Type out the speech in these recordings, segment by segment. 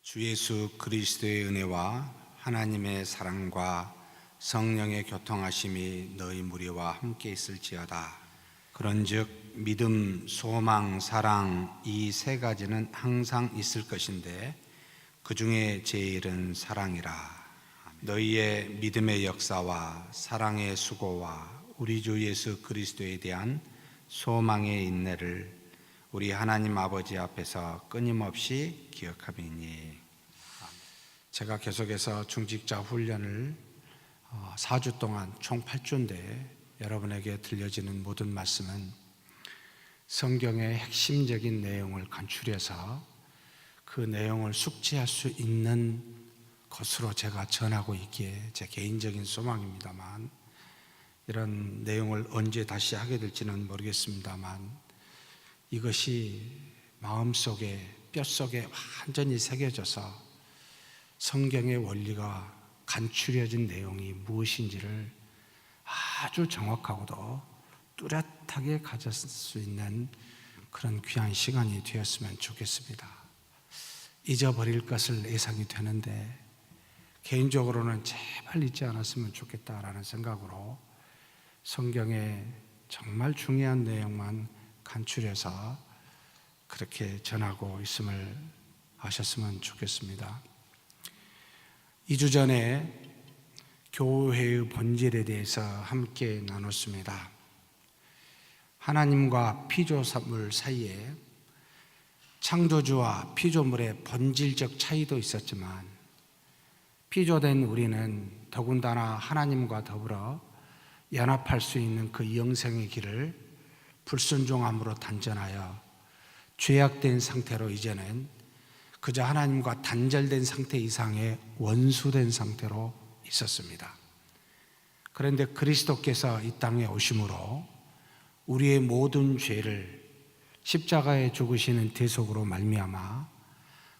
주 예수 그리스도의 은혜와 하나님의 사랑과 성령의 교통하심이 너희 무리와 함께 있을지어다. 그런즉 믿음, 소망, 사랑 이 세 가지는 항상 있을 것인데 그 중에 제일은 사랑이라. 너희의 믿음의 역사와 사랑의 수고와 우리 주 예수 그리스도에 대한 소망의 인내를 우리 하나님 아버지 앞에서 끊임없이 기억하리니. 제가 계속해서 중직자 훈련을 4주 동안 총 8주인데 여러분에게 들려지는 모든 말씀은 성경의 핵심적인 내용을 간추려서 그 내용을 숙지할 수 있는 것으로 제가 전하고 있기에 제 개인적인 소망입니다만, 이런 내용을 언제 다시 하게 될지는 모르겠습니다만 이것이 마음속에 뼛속에 완전히 새겨져서 성경의 원리가 간추려진 내용이 무엇인지를 아주 정확하고도 뚜렷하게 가졌을 수 있는 그런 귀한 시간이 되었으면 좋겠습니다. 잊어버릴 것을 예상이 되는데 개인적으로는 제발 잊지 않았으면 좋겠다라는 생각으로 성경의 정말 중요한 내용만 간추려서 그렇게 전하고 있음을 아셨으면 좋겠습니다. 2주 전에 교회의 본질에 대해서 함께 나눴습니다. 하나님과 피조물 사이에 창조주와 피조물의 본질적 차이도 있었지만 피조된 우리는 더군다나 하나님과 더불어 연합할 수 있는 그 영생의 길을 불순종함으로 단전하여 죄악된 상태로 이제는 그저 하나님과 단절된 상태 이상의 원수된 상태로 있었습니다. 그런데 그리스도께서 이 땅에 오심으로 우리의 모든 죄를 십자가에 죽으시는 대속으로 말미암아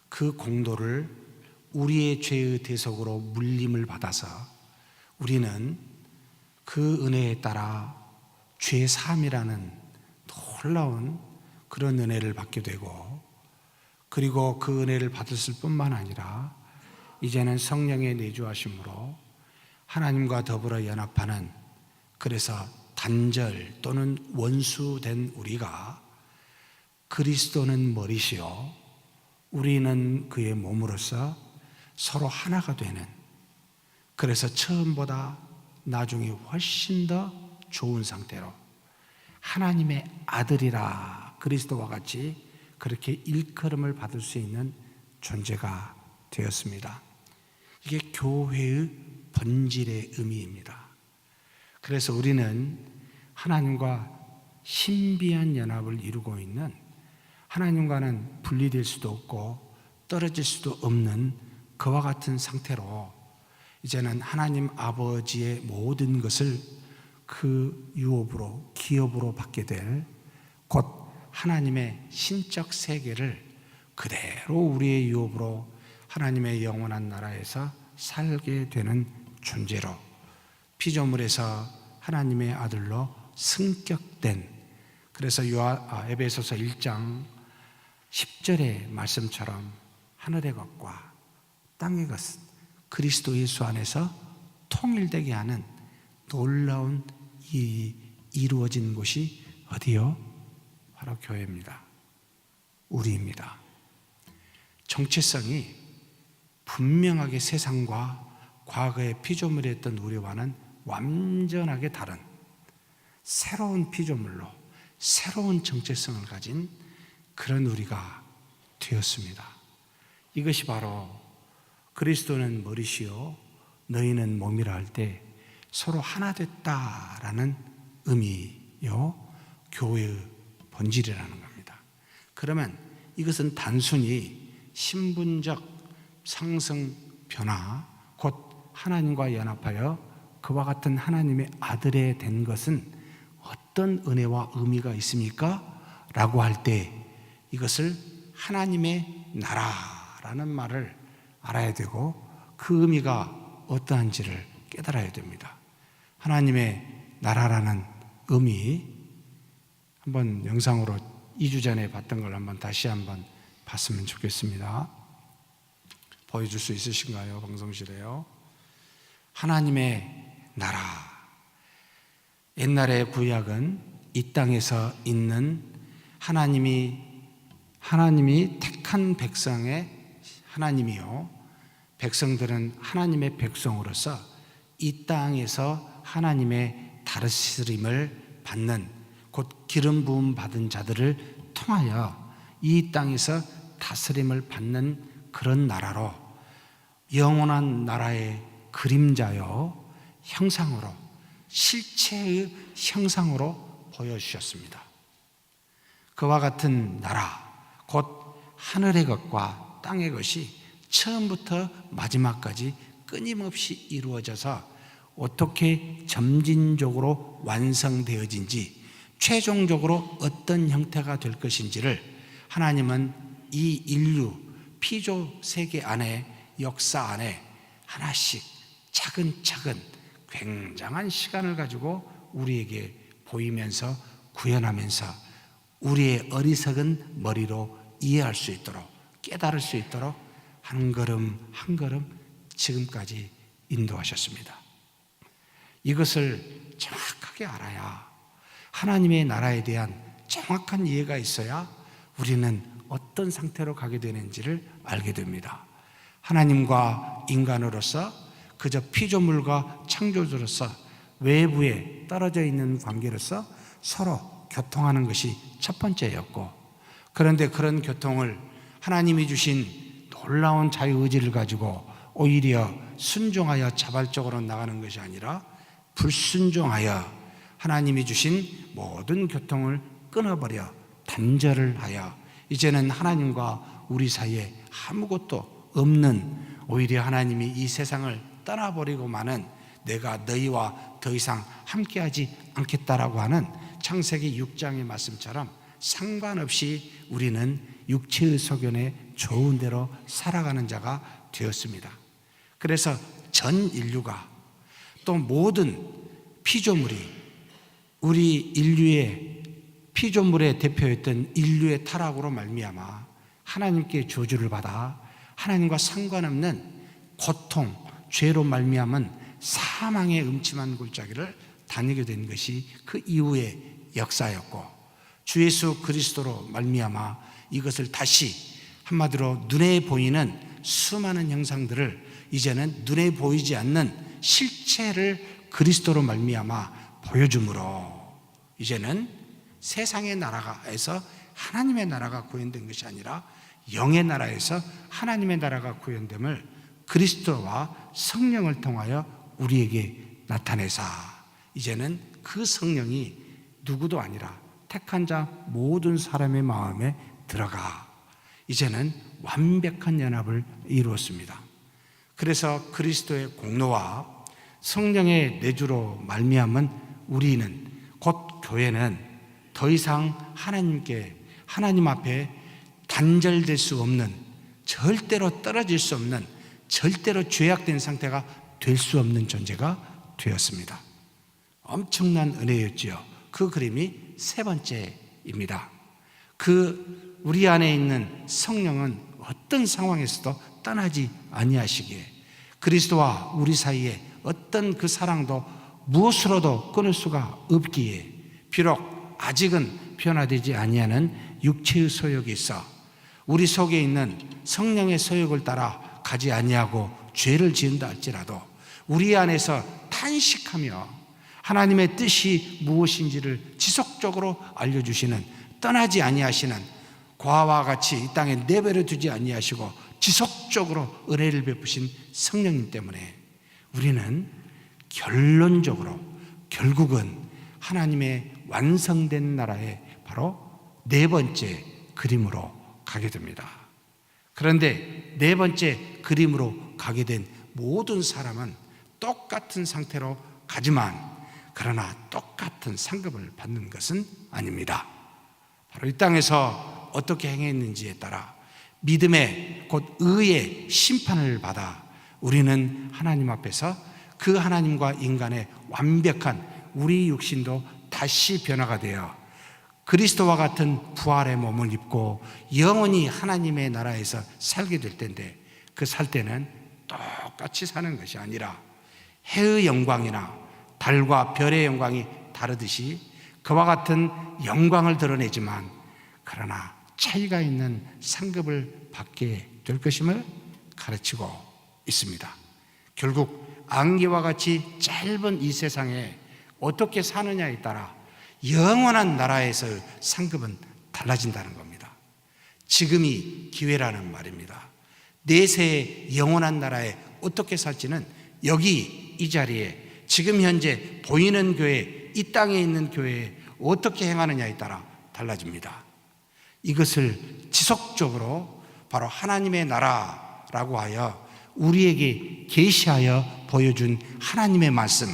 그 공로를 우리의 죄의 대속으로 물림을 받아서 우리는 그 은혜에 따라 죄 사함이라는 놀라운 그런 은혜를 받게 되고, 그리고 그 은혜를 받았을 뿐만 아니라 이제는 성령의 내주하심으로 하나님과 더불어 연합하는, 그래서 단절 또는 원수된 우리가 그리스도는 머리시요 우리는 그의 몸으로서 서로 하나가 되는, 그래서 처음보다 나중에 훨씬 더 좋은 상태로 하나님의 아들이라 그리스도와 같이 그렇게 일컬음을 받을 수 있는 존재가 되었습니다. 이게 교회의 본질의 의미입니다. 그래서 우리는 하나님과 신비한 연합을 이루고 있는, 하나님과는 분리될 수도 없고 떨어질 수도 없는 그와 같은 상태로 이제는 하나님 아버지의 모든 것을 그 유업으로, 기업으로 받게 될, 곧 하나님의 신적 세계를 그대로 우리의 유업으로 하나님의 영원한 나라에서 살게 되는 존재로, 피조물에서 하나님의 아들로 승격된, 그래서 에베소서 1장 10절의 말씀처럼 하늘의 것과 땅의 것은 그리스도 예수 안에서 통일되게 하는 놀라운 일이 이루어진 곳이 어디요? 바로 교회입니다. 우리입니다. 정체성이 분명하게 세상과 과거의 피조물이었던 우리와는 완전하게 다른 새로운 피조물로 새로운 정체성을 가진 그런 우리가 되었습니다. 이것이 바로 그리스도는 머리시요 너희는 몸이라 할 때 서로 하나 됐다라는 의미요, 교회의 본질이라는 겁니다. 그러면 이것은 단순히 신분적 상승 변화, 곧 하나님과 연합하여 그와 같은 하나님의 아들에 된 것은 어떤 은혜와 의미가 있습니까? 라고 할 때 이것을 하나님의 나라라는 말을 알아야 되고 그 의미가 어떠한지를 깨달아야 됩니다. 하나님의 나라라는 의미, 한번 영상으로 2주 전에 봤던 걸 한번 다시 한번 봤으면 좋겠습니다. 보여줄 수 있으신가요? 방송실에요. 하나님의 나라. 옛날의 구약은 이 땅에서 있는 하나님이 택한 백성의 하나님이요, 백성들은 하나님의 백성으로서 이 땅에서 하나님의 다스림을 받는, 곧 기름 부음 받은 자들을 통하여 이 땅에서 다스림을 받는 그런 나라로, 영원한 나라의 그림자요 형상으로, 실체의 형상으로 보여주셨습니다. 그와 같은 나라, 곧 하늘의 것과 땅의 것이 처음부터 마지막까지 끊임없이 이루어져서 어떻게 점진적으로 완성되어진지, 최종적으로 어떤 형태가 될 것인지를 하나님은 이 인류 피조 세계 안에, 역사 안에 하나씩 차근차근 굉장한 시간을 가지고 우리에게 보이면서 구현하면서 우리의 어리석은 머리로 이해할 수 있도록, 깨달을 수 있도록 한 걸음 한 걸음 지금까지 인도하셨습니다. 이것을 정확하게 알아야, 하나님의 나라에 대한 정확한 이해가 있어야 우리는 어떤 상태로 가게 되는지를 알게 됩니다. 하나님과 인간으로서, 그저 피조물과 창조주로서 외부에 떨어져 있는 관계로서 서로 교통하는 것이 첫 번째였고, 그런데 그런 교통을 하나님이 주신 놀라운 자유의지를 가지고 오히려 순종하여 자발적으로 나가는 것이 아니라 불순종하여 하나님이 주신 모든 교통을 끊어버려 단절을 하여 이제는 하나님과 우리 사이에 아무것도 없는, 오히려 하나님이 이 세상을 떠나버리고 마는, 내가 너희와 더 이상 함께하지 않겠다라고 하는 창세기 6장의 말씀처럼 상관없이 우리는 육체의 소견에 좋은 대로 살아가는 자가 되었습니다. 그래서 전 인류가, 또 모든 피조물이, 우리 인류의 피조물의 대표였던 인류의 타락으로 말미암아 하나님께 저주를 받아 하나님과 상관없는 고통, 죄로 말미암은 사망의 음침한 골짜기를 다니게 된 것이 그 이후의 역사였고, 주 예수 그리스도로 말미암아 이것을 다시, 한마디로 눈에 보이는 수많은 형상들을 이제는 눈에 보이지 않는 실체를 그리스도로 말미암아 보여줌으로 이제는 세상의 나라에서 하나님의 나라가 구현된 것이 아니라 영의 나라에서 하나님의 나라가 구현됨을 그리스도와 성령을 통하여 우리에게 나타내사, 이제는 그 성령이 누구도 아니라 택한 자 모든 사람의 마음에 들어가 이제는 완벽한 연합을 이루었습니다. 그래서 그리스도의 공로와 성령의 내주로 말미암은 우리는, 곧 교회는 더 이상 하나님 앞에 단절될 수 없는, 절대로 떨어질 수 없는, 절대로 죄악된 상태가 될 수 없는 존재가 되었습니다. 엄청난 은혜였지요. 그 그림이 세 번째입니다. 우리 안에 있는 성령은 어떤 상황에서도 떠나지 아니하시기에, 그리스도와 우리 사이에 어떤 그 사랑도 무엇으로도 끊을 수가 없기에, 비록 아직은 변화되지 아니하는 육체의 소욕이 있어 우리 속에 있는 성령의 소욕을 따라 가지 아니하고 죄를 지은다 할지라도 우리 안에서 탄식하며 하나님의 뜻이 무엇인지를 지속적으로 알려주시는, 떠나지 아니하시는, 과와 같이 이 땅에 내버려 두지 아니하시고 지속적으로 은혜를 베푸신 성령님 때문에 우리는 결국은 하나님의 완성된 나라의 바로 네 번째 그림으로 가게 됩니다. 그런데 네 번째 그림으로 가게 된 모든 사람은 똑같은 상태로 가지만, 그러나 똑같은 상급을 받는 것은 아닙니다. 바로 이 땅에서 어떻게 행했는지에 따라 믿음의, 곧 의의 심판을 받아 우리는 하나님 앞에서 그 하나님과 인간의 완벽한 우리 육신도 다시 변화가 되어 그리스도와 같은 부활의 몸을 입고 영원히 하나님의 나라에서 살게 될 텐데, 그 살 때는 똑같이 사는 것이 아니라 해의 영광이나 달과 별의 영광이 다르듯이 그와 같은 영광을 드러내지만 그러나 차이가 있는 상급을 받게 될 것임을 가르치고 있습니다. 결국 안개와 같이 짧은 이 세상에 어떻게 사느냐에 따라 영원한 나라에서의 상급은 달라진다는 겁니다. 지금이 기회라는 말입니다. 내세의 영원한 나라에 어떻게 살지는 여기 이 자리에 지금 현재 보이는 교회, 이 땅에 있는 교회에 어떻게 행하느냐에 따라 달라집니다. 이것을 지속적으로 바로 하나님의 나라라고 하여 우리에게 계시하여 보여준 하나님의 말씀,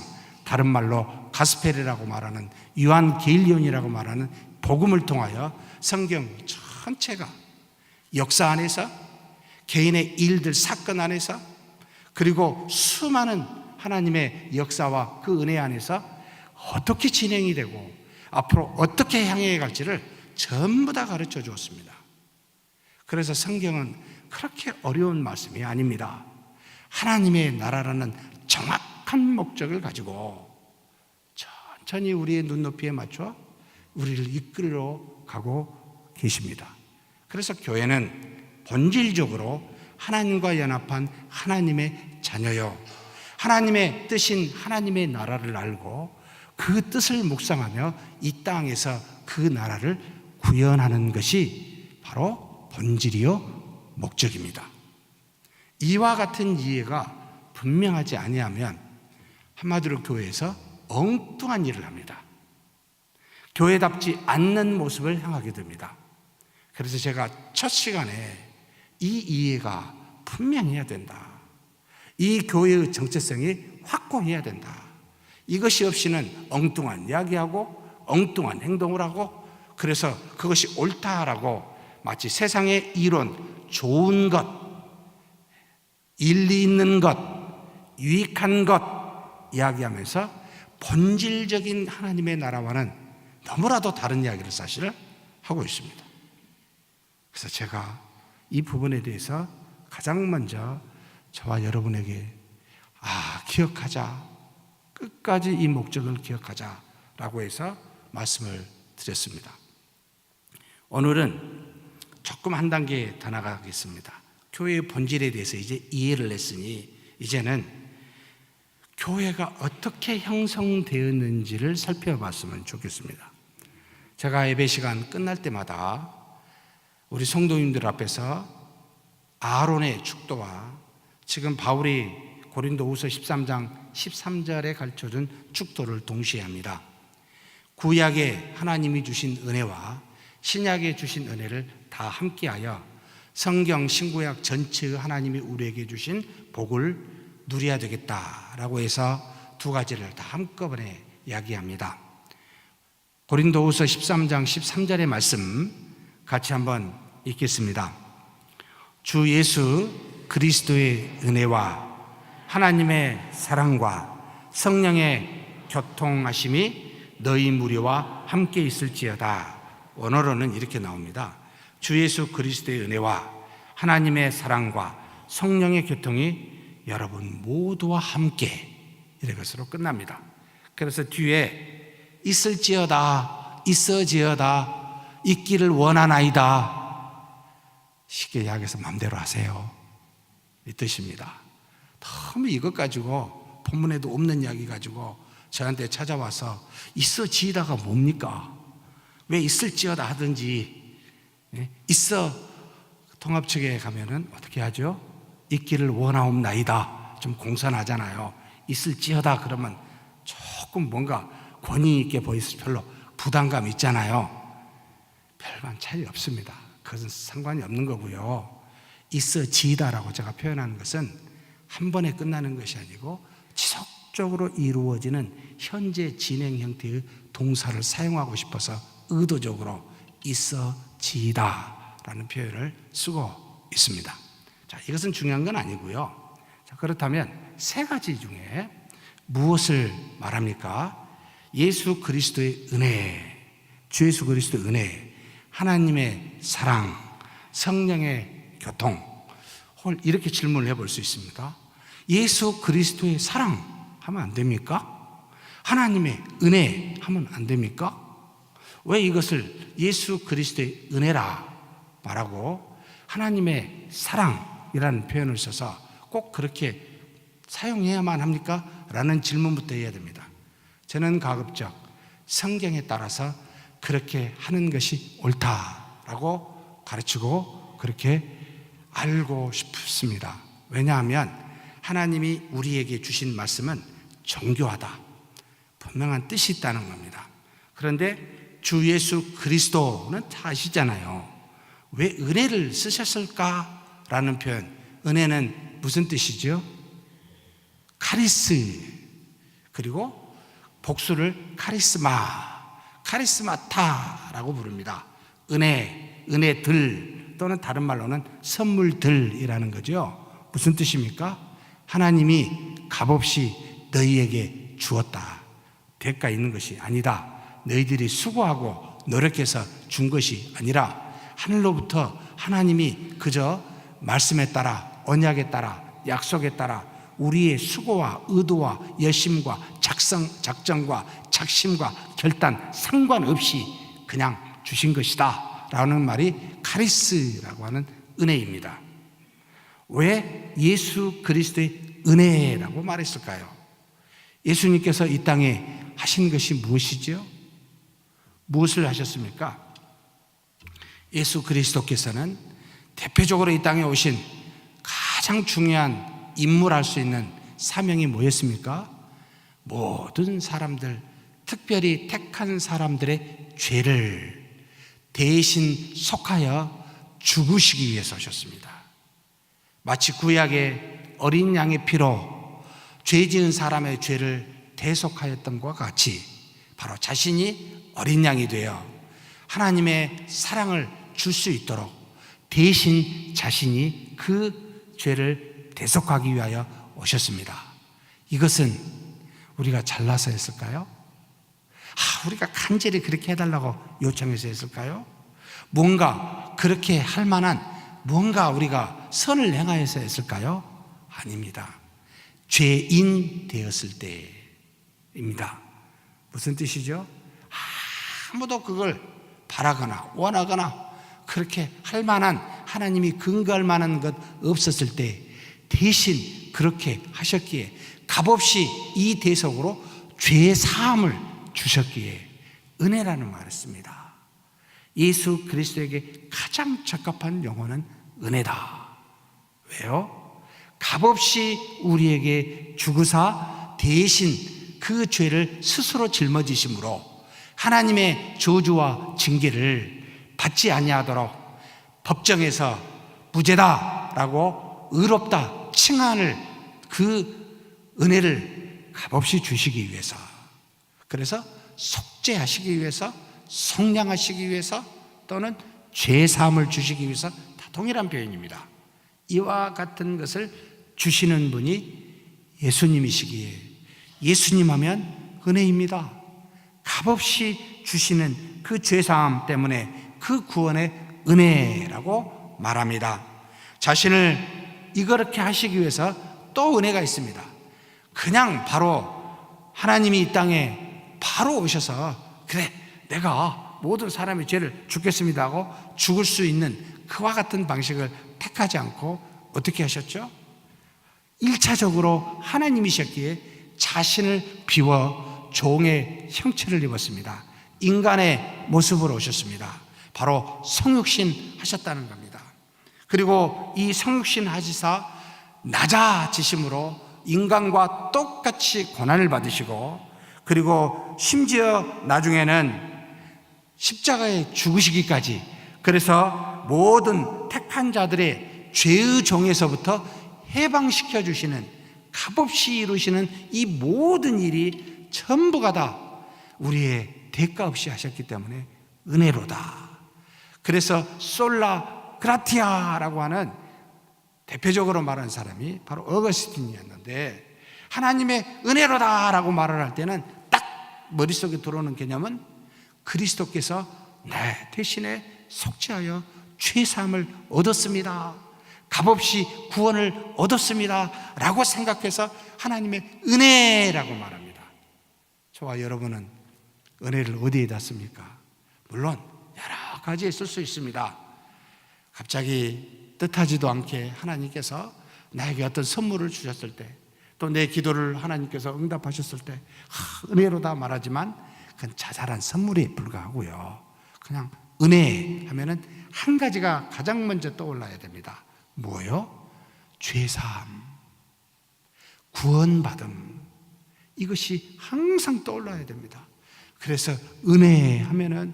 다른 말로 가스펠이라고 말하는 요한계일론이라고 말하는 복음을 통하여 성경 전체가 역사 안에서 개인의 일들, 사건 안에서 그리고 수많은 하나님의 역사와 그 은혜 안에서 어떻게 진행이 되고 앞으로 어떻게 향해 갈지를 전부 다 가르쳐 주었습니다. 그래서 성경은 그렇게 어려운 말씀이 아닙니다. 하나님의 나라라는 정확한 목적을 가지고 천천히 우리의 눈높이에 맞춰 우리를 이끌어 가고 계십니다. 그래서 교회는 본질적으로 하나님과 연합한 하나님의 자녀요, 하나님의 뜻인 하나님의 나라를 알고 그 뜻을 묵상하며 이 땅에서 그 나라를 구현하는 것이 바로 본질이요 목적입니다. 이와 같은 이해가 분명하지 아니하면 한마디로 교회에서 엉뚱한 일을 합니다. 교회답지 않는 모습을 향하게 됩니다. 그래서 제가 첫 시간에 이 이해가 분명해야 된다. 이 교회의 정체성이 확고해야 된다. 이것이 없이는 엉뚱한 이야기하고 엉뚱한 행동을 하고 그래서 그것이 옳다라고 마치 세상의 이론, 좋은 것, 일리 있는 것, 유익한 것 이야기하면서 본질적인 하나님의 나라와는 너무나도 다른 이야기를 사실 하고 있습니다. 그래서 제가 이 부분에 대해서 가장 먼저 저와 여러분에게 기억하자, 끝까지 이 목적을 기억하자라고 해서 말씀을 드렸습니다. 오늘은 조금 한 단계 더 나가겠습니다. 교회의 본질에 대해서 이제 이해를 했으니 이제는 교회가 어떻게 형성되었는지를 살펴봤으면 좋겠습니다. 제가 예배 시간 끝날 때마다 우리 성도님들 앞에서 아론의 축도와 지금 바울이 고린도후서 13장 13절에 가르쳐준 축도를 동시에 합니다. 구약에 하나님이 주신 은혜와 신약에 주신 은혜를 다 함께하여 성경 신구약 전체의 하나님이 우리에게 주신 복을 누려야 되겠다라고 해서 두 가지를 다 한꺼번에 이야기합니다. 고린도후서 13장 13절의 말씀 같이 한번 읽겠습니다. 주 예수 그리스도의 은혜와 하나님의 사랑과 성령의 교통하심이 너희 무리와 함께 있을지어다. 원어로는 이렇게 나옵니다. 주 예수 그리스도의 은혜와 하나님의 사랑과 성령의 교통이 여러분 모두와 함께 이런 것으로 끝납니다. 그래서 뒤에 있을지어다, 있어지어다, 있기를 원하나이다. 쉽게 이야기해서 마음대로 하세요. 이 뜻입니다. 너무 이것 가지고 본문에도 없는 이야기 가지고 저한테 찾아와서 있어지다가 뭡니까? 왜 있을지어다 하든지 있어 통합 측에 가면은 어떻게 하죠? 있기를 원하옵나이다. 좀 공손하잖아요. 있을지어다 그러면 조금 뭔가 권위 있게 보여서 별로 부담감 있잖아요. 별반 차이 없습니다. 그것은 상관이 없는 거고요. 있어지다라고 제가 표현하는 것은 한 번에 끝나는 것이 아니고 지속적으로 이루어지는 현재 진행 형태의 동사를 사용하고 싶어서 의도적으로 있어지다라는 표현을 쓰고 있습니다. 자, 이것은 중요한 건 아니고요. 자, 그렇다면 세 가지 중에 무엇을 말합니까? 예수 그리스도의 은혜, 주 예수 그리스도의 은혜, 하나님의 사랑, 성령의 교통, 이렇게 질문을 해볼 수 있습니다. 예수 그리스도의 사랑 하면 안 됩니까? 하나님의 은혜 하면 안 됩니까? 왜 이것을 예수 그리스도의 은혜라 말하고 하나님의 사랑이라는 표현을 써서 꼭 그렇게 사용해야만 합니까? 라는 질문부터 해야 됩니다. 저는 가급적 성경에 따라서 그렇게 하는 것이 옳다라고 가르치고 그렇게 알고 싶습니다. 왜냐하면 하나님이 우리에게 주신 말씀은 정교하다, 분명한 뜻이 있다는 겁니다. 그런데 주 예수 그리스도는 다 아시잖아요. 왜 은혜를 쓰셨을까라는 표현, 은혜는 무슨 뜻이죠? 카리스, 그리고 복수를 카리스마타라고 부릅니다. 은혜들 또는 다른 말로는 선물들이라는 거죠. 무슨 뜻입니까? 하나님이 값없이 너희에게 주었다. 대가 있는 것이 아니다. 너희들이 수고하고 노력해서 준 것이 아니라 하늘로부터 하나님이 그저 말씀에 따라, 언약에 따라, 약속에 따라 우리의 수고와 의도와 열심과 작정과 작심과 결단 상관없이 그냥 주신 것이다 라는 말이 카리스라고 하는 은혜입니다. 왜 예수 그리스도의 은혜라고 말했을까요? 예수님께서 이 땅에 하신 것이 무엇이죠? 무엇을 하셨습니까? 예수 그리스도께서는 대표적으로 이 땅에 오신 가장 중요한 임무할 수 있는 사명이 뭐였습니까? 모든 사람들, 특별히 택한 사람들의 죄를 대신 속하여 죽으시기 위해서 오셨습니다. 마치 구약의 어린 양의 피로 죄 지은 사람의 죄를 대속하였던 것과 같이 바로 자신이 어린 양이 되어 하나님의 사랑을 줄 수 있도록 대신 자신이 그 죄를 대속하기 위하여 오셨습니다. 이것은 우리가 잘나서 했을까요? 우리가 간절히 그렇게 해달라고 요청해서 했을까요? 뭔가 그렇게 할 만한 뭔가 우리가 선을 행하여서 했을까요? 아닙니다. 죄인 되었을 때입니다. 무슨 뜻이죠? 아무도 그걸 바라거나 원하거나 그렇게 할 만한, 하나님이 근거할 만한 것 없었을 때 대신 그렇게 하셨기에 값없이 이 대속으로 죄 사함을 주셨기에 은혜라는 말을 씁니다. 예수 그리스도에게 가장 적합한 용어는 은혜다. 왜요? 값없이 우리에게 주구사 대신 그 죄를 스스로 짊어지심으로 하나님의 저주와 징계를 받지 아니하도록 법정에서 무죄다라고 의롭다 칭한을 그 은혜를 값없이 주시기 위해서, 그래서 속죄하시기 위해서, 속량하시기 위해서, 또는 죄사함을 주시기 위해서 다 동일한 표현입니다. 이와 같은 것을 주시는 분이 예수님이시기에 예수님 하면 은혜입니다. 값없이 주시는 그 죄사함 때문에 그 구원의 은혜라고 말합니다. 자신을 이렇게 하시기 위해서 또 은혜가 있습니다. 그냥 바로 하나님이 이 땅에 바로 오셔서 그래 내가 모든 사람의 죄를 죽겠습니다 하고 죽을 수 있는 그와 같은 방식을 택하지 않고 어떻게 하셨죠? 1차적으로 하나님이셨기에 자신을 비워 종의 형체를 입었습니다. 인간의 모습으로 오셨습니다. 바로 성육신 하셨다는 겁니다. 그리고 이 성육신 하시사 낮아지심으로 인간과 똑같이 고난을 받으시고, 그리고 심지어 나중에는 십자가에 죽으시기까지, 그래서 모든 택한 자들의 죄의 종에서부터 해방시켜 주시는, 값없이 이루시는 이 모든 일이 전부가 다 우리의 대가 없이 하셨기 때문에 은혜로다. 그래서 솔라 그라티아라고 하는 대표적으로 말하는 사람이 바로 어거스틴이었는데, 하나님의 은혜로다라고 말을 할 때는 딱 머릿속에 들어오는 개념은 그리스도께서 내 대신에 속죄하여 죄사함을 얻었습니다. 값없이 구원을 얻었습니다 라고 생각해서 하나님의 은혜라고 말합니다. 저와 여러분은 은혜를 어디에다 씁니까? 물론 여러 가지에 쓸 수 있습니다. 갑자기 뜻하지도 않게 하나님께서 나에게 어떤 선물을 주셨을 때, 또 내 기도를 하나님께서 응답하셨을 때 은혜로다 말하지만 그건 자잘한 선물에 불과하고요. 그냥 은혜 하면은 한 가지가 가장 먼저 떠올라야 됩니다. 뭐요? 죄사함, 구원받음, 이것이 항상 떠올라야 됩니다. 그래서 은혜 하면은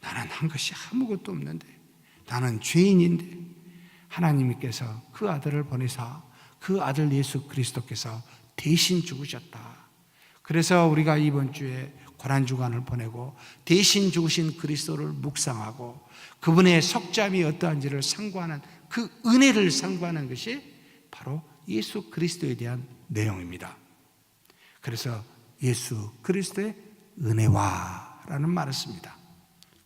나는 한 것이 아무것도 없는데, 나는 죄인인데 하나님께서 그 아들을 보내사 그 아들 예수 그리스도께서 대신 죽으셨다. 그래서 우리가 이번 주에 고난주간을 보내고 대신 죽으신 그리스도를 묵상하고 그분의 속죄함이 어떠한지를 상고하는 그 은혜를 상고하는 것이 바로 예수 그리스도에 대한 내용입니다. 그래서 예수 그리스도의 은혜와라는 말을 씁니다.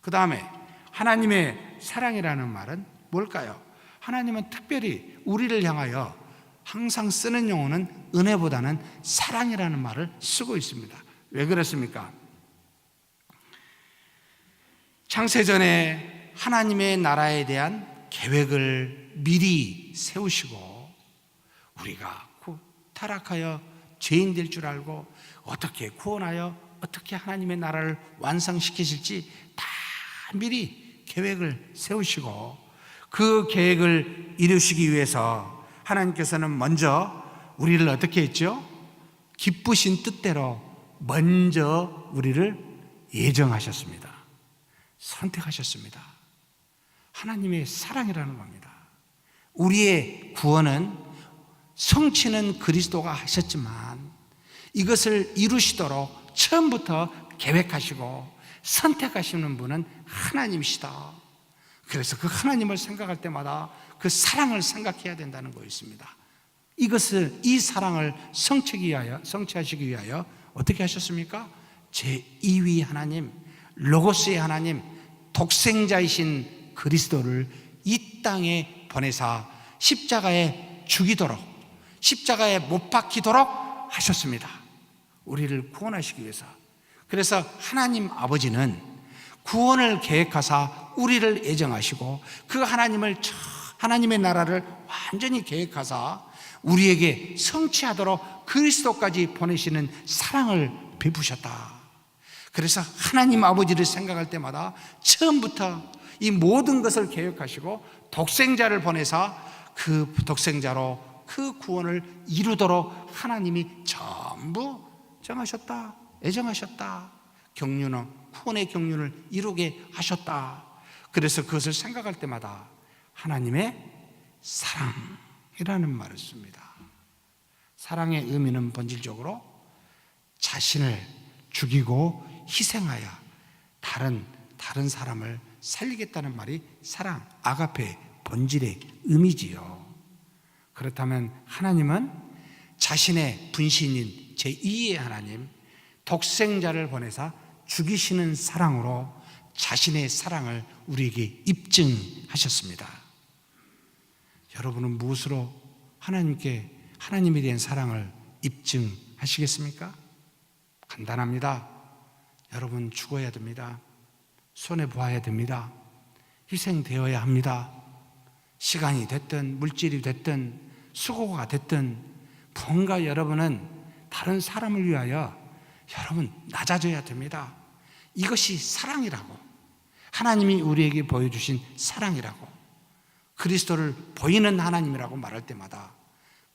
그 다음에 하나님의 사랑이라는 말은 뭘까요? 하나님은 특별히 우리를 향하여 항상 쓰는 용어는 은혜보다는 사랑이라는 말을 쓰고 있습니다. 왜 그렇습니까? 창세전에 하나님의 나라에 대한 계획을 미리 세우시고 우리가 타락하여 죄인 될 줄 알고 어떻게 구원하여 어떻게 하나님의 나라를 완성시키실지 다 미리 계획을 세우시고 그 계획을 이루시기 위해서 하나님께서는 먼저 우리를 어떻게 했죠? 기쁘신 뜻대로 먼저 우리를 예정하셨습니다. 선택하셨습니다. 하나님의 사랑이라는 겁니다. 우리의 구원은 성취는 그리스도가 하셨지만 이것을 이루시도록 처음부터 계획하시고 선택하시는 분은 하나님이시다. 그래서 그 하나님을 생각할 때마다 그 사랑을 생각해야 된다는 거였습니다. 이것을, 이 사랑을 성취하시기 위하여 어떻게 하셨습니까? 제2위 하나님, 로고스의 하나님, 독생자이신 그리스도를 이 땅에 보내사 십자가에 죽이도록, 십자가에 못 박히도록 하셨습니다. 우리를 구원하시기 위해서. 그래서 하나님 아버지는 구원을 계획하사 우리를 예정하시고 그 하나님의 나라를 완전히 계획하사 우리에게 성취하도록 그리스도까지 보내시는 사랑을 베푸셨다. 그래서 하나님 아버지를 생각할 때마다 처음부터 이 모든 것을 계획하시고 독생자를 보내사 그 독생자로 그 구원을 이루도록 하나님이 전부 정하셨다, 애정하셨다. 구원의 경륜을 이루게 하셨다. 그래서 그것을 생각할 때마다 하나님의 사랑이라는 말을 씁니다. 사랑의 의미는 본질적으로 자신을 죽이고 희생하여 다른 사람을 살리겠다는 말이 사랑, 아가페 본질의 의미지요. 그렇다면 하나님은 자신의 분신인 제2의 하나님, 독생자를 보내사 죽이시는 사랑으로 자신의 사랑을 우리에게 입증하셨습니다. 여러분은 무엇으로 하나님에 대한 사랑을 입증하시겠습니까? 간단합니다. 여러분 죽어야 됩니다. 손해보아야 됩니다. 희생되어야 합니다. 시간이 됐든 물질이 됐든 수고가 됐든 뭔가 여러분은 다른 사람을 위하여 여러분 낮아져야 됩니다. 이것이 사랑이라고, 하나님이 우리에게 보여주신 사랑이라고, 그리스도를 보이는 하나님이라고 말할 때마다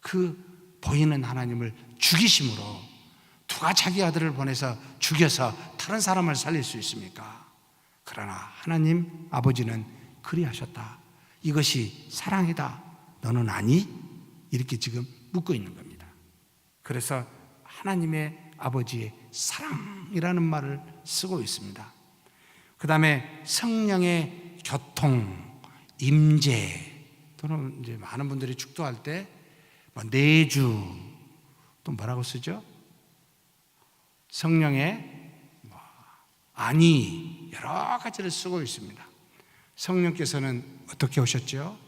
그 보이는 하나님을 죽이심으로, 누가 자기 아들을 보내서 죽여서 다른 사람을 살릴 수 있습니까? 그러나 하나님 아버지는 그리하셨다. 이것이 사랑이다. 너는 아니? 이렇게 지금 묻고 있는 겁니다. 그래서 하나님의 아버지의 사랑이라는 말을 쓰고 있습니다. 그 다음에 성령의 교통, 임재, 또는 이제 많은 분들이 축도할 때 내주, 또 뭐라고 쓰죠? 성령의 안위, 여러 가지를 쓰고 있습니다. 성령께서는 어떻게 오셨죠?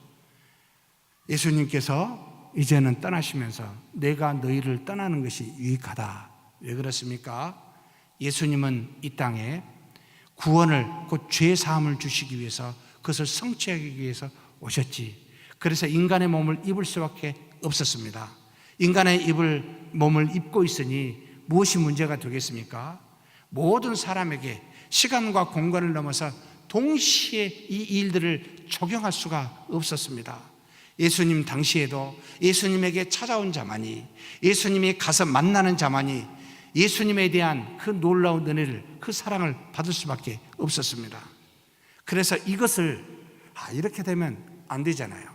예수님께서 이제는 떠나시면서 내가 너희를 떠나는 것이 유익하다. 왜 그렇습니까? 예수님은 이 땅에 구원을, 곧 죄 사함을 주시기 위해서, 그것을 성취하기 위해서 오셨지. 그래서 인간의 몸을 입을 수밖에 없었습니다. 인간의 몸을 입고 있으니 무엇이 문제가 되겠습니까? 모든 사람에게 시간과 공간을 넘어서 동시에 이 일들을 적용할 수가 없었습니다. 예수님 당시에도 예수님에게 찾아온 자만이, 예수님이 가서 만나는 자만이 예수님에 대한 그 놀라운 은혜를, 그 사랑을 받을 수밖에 없었습니다. 그래서 이것을 이렇게 되면 안 되잖아요.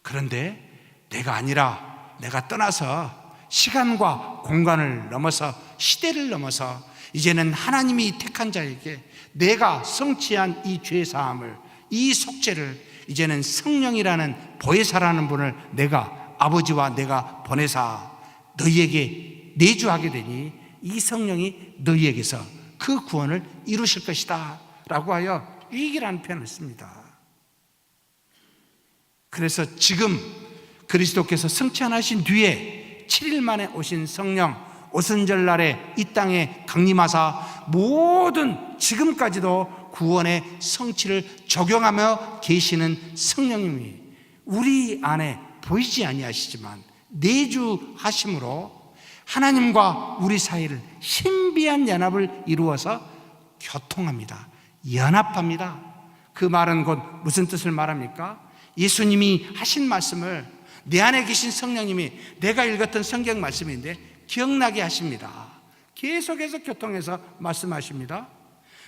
그런데 내가 아니라 내가 떠나서 시간과 공간을 넘어서, 시대를 넘어서 이제는 하나님이 택한 자에게 내가 성취한 이 죄사함을, 이 속죄를 이제는 성령이라는 보혜사라는 분을 내가, 아버지와 내가 보내사 너희에게 내주하게 되니 이 성령이 너희에게서 그 구원을 이루실 것이다 라고 하여 유익이라는 표현을 씁니다. 그래서 지금 그리스도께서 승천하신 뒤에 7일 만에 오신 성령, 오순절날에 이 땅에 강림하사 모든 지금까지도 구원의 성취를 적용하며 계시는 성령님이 우리 안에 보이지 아니하시지만 내주하심으로 하나님과 우리 사이를 신비한 연합을 이루어서 교통합니다. 연합합니다. 그 말은 곧 무슨 뜻을 말합니까? 예수님이 하신 말씀을 내 안에 계신 성령님이, 내가 읽었던 성경 말씀인데 기억나게 하십니다. 계속해서 교통해서 말씀하십니다.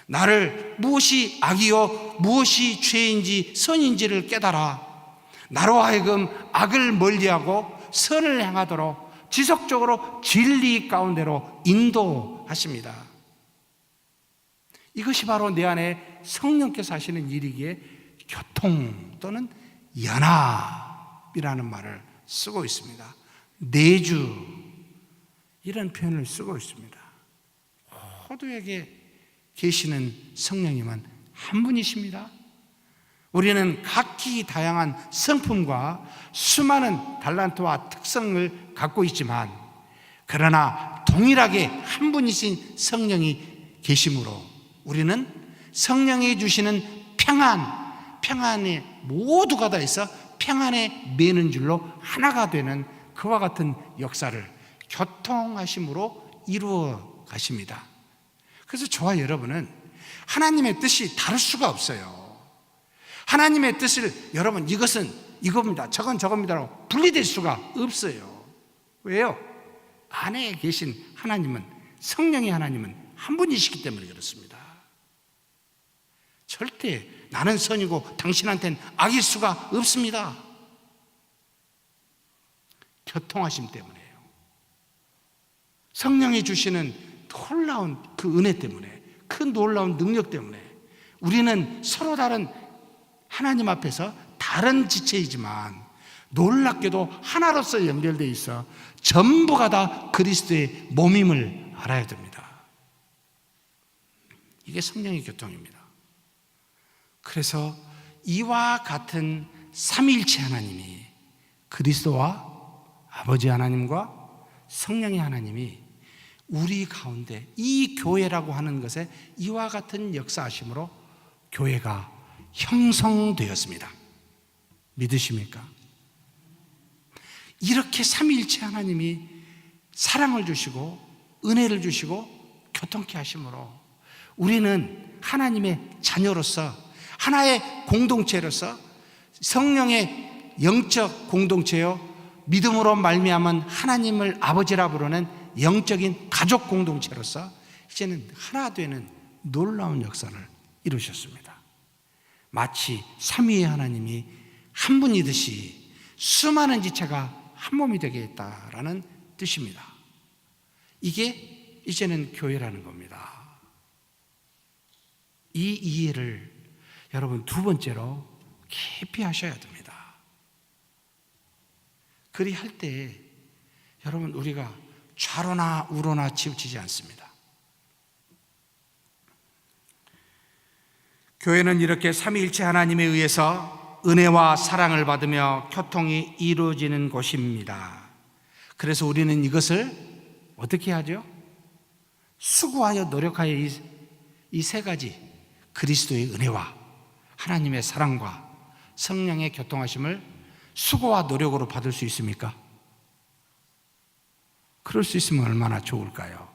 나를 무엇이 악이요 무엇이 죄인지 선인지를 깨달아 나로 하여금 악을 멀리하고 선을 행하도록 지속적으로 진리 가운데로 인도하십니다. 이것이 바로 내 안에 성령께서 하시는 일이기에 교통 또는 연합이라는 말을 쓰고 있습니다. 내주, 이런 표현을 쓰고 있습니다. 모두에게 계시는 성령님은 한 분이십니다. 우리는 각기 다양한 성품과 수많은 달란트와 특성을 갖고 있지만, 그러나 동일하게 한 분이신 성령이 계심으로 우리는 성령이 주시는 평안에 모두가 다 있어 평안에 매는 줄로 하나가 되는 그와 같은 역사를 교통하심으로 이루어 가십니다. 그래서 저와 여러분은 하나님의 뜻이 다를 수가 없어요. 하나님의 뜻을 여러분 이것은 이겁니다, 저건 저겁니다라고 분리될 수가 없어요. 왜요? 안에 계신 하나님은, 성령의 하나님은 한 분이시기 때문에 그렇습니다. 절대 나는 선이고 당신한테는 악일 수가 없습니다. 교통하심 때문에요. 성령이 주시는 놀라운 그 은혜 때문에, 그 놀라운 능력 때문에 우리는 서로 다른, 하나님 앞에서 다른 지체이지만 놀랍게도 하나로서 연결되어 있어 전부가 다 그리스도의 몸임을 알아야 됩니다. 이게 성령의 교통입니다. 그래서 이와 같은 삼위일체 하나님이, 그리스도와 아버지 하나님과 성령의 하나님이 우리 가운데 이 교회라고 하는 것에 이와 같은 역사하심으로 교회가 형성되었습니다. 믿으십니까? 이렇게 삼위일체 하나님이 사랑을 주시고 은혜를 주시고 교통케 하심으로 우리는 하나님의 자녀로서, 하나의 공동체로서, 성령의 영적 공동체요, 믿음으로 말미암은 하나님을 아버지라 부르는 영적인 가족 공동체로서 이제는 하나 되는 놀라운 역사를 이루셨습니다. 마치 삼위의 하나님이 한 분이듯이 수많은 지체가 한 몸이 되게 했다라는 뜻입니다. 이게 이제는 교회라는 겁니다. 이 이해를 여러분 두 번째로 깊이 하셔야 됩니다. 그리할 때 여러분 우리가 좌로나 우로나 치우치지 않습니다. 교회는 이렇게 삼위일체 하나님에 의해서 은혜와 사랑을 받으며 교통이 이루어지는 곳입니다. 그래서 우리는 이것을 어떻게 하죠? 수고하여 노력하여 이 세 가지, 그리스도의 은혜와 하나님의 사랑과 성령의 교통하심을 수고와 노력으로 받을 수 있습니까? 그럴 수 있으면 얼마나 좋을까요?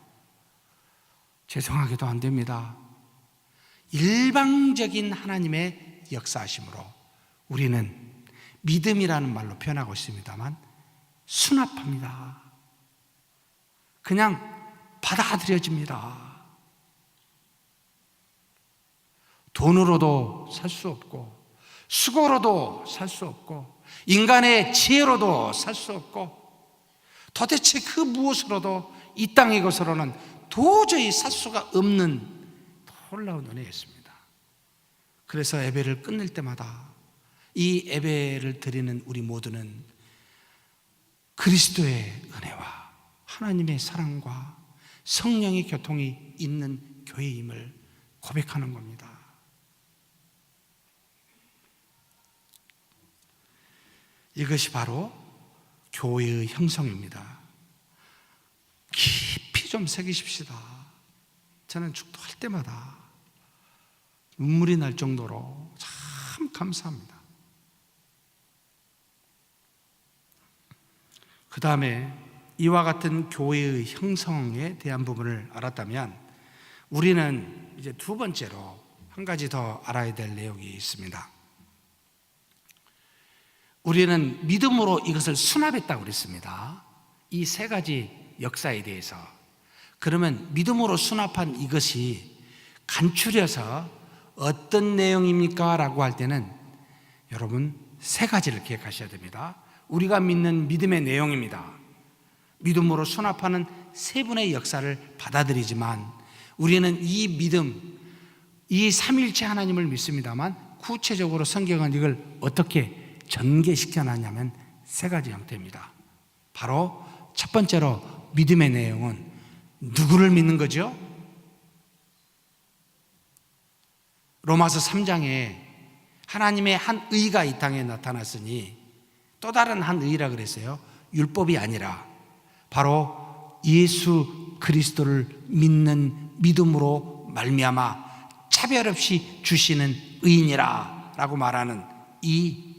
죄송하게도 안 됩니다. 일방적인 하나님의 역사하심으로 우리는 믿음이라는 말로 표현하고 있습니다만 수납합니다. 그냥 받아들여집니다. 돈으로도 살 수 없고, 수고로도 살 수 없고, 인간의 지혜로도 살 수 없고, 도대체 그 무엇으로도 이 땅의 것으로는 도저히 살 수가 없는 놀라운 은혜였습니다. 그래서 예배를 끝낼 때마다 이 예배를 드리는 우리 모두는 그리스도의 은혜와 하나님의 사랑과 성령의 교통이 있는 교회임을 고백하는 겁니다. 이것이 바로 교회의 형성입니다. 깊이 좀 새기십시다. 저는 축도할 때마다 눈물이 날 정도로 참 감사합니다. 그 다음에 이와 같은 교회의 형성에 대한 부분을 알았다면 우리는 이제 두 번째로 한 가지 더 알아야 될 내용이 있습니다. 우리는 믿음으로 이것을 수납했다고 그랬습니다. 이 세 가지 역사에 대해서. 그러면 믿음으로 수납한 이것이 간추려서 어떤 내용입니까? 라고 할 때는 여러분 세 가지를 기억하셔야 됩니다. 우리가 믿는 믿음의 내용입니다. 믿음으로 수납하는 세 분의 역사를 받아들이지만 우리는 이 믿음, 이 삼위일체 하나님을 믿습니다만 구체적으로 성경은 이걸 어떻게 전개시켜 놨냐면 세 가지 형태입니다. 바로 첫 번째로 믿음의 내용은 누구를 믿는 거죠? 로마서 3장에 하나님의 한 의가 이 땅에 나타났으니 또 다른 한 의라 그랬어요. 율법이 아니라 바로 예수 그리스도를 믿는 믿음으로 말미암아 차별 없이 주시는 의인이라 라고 말하는 이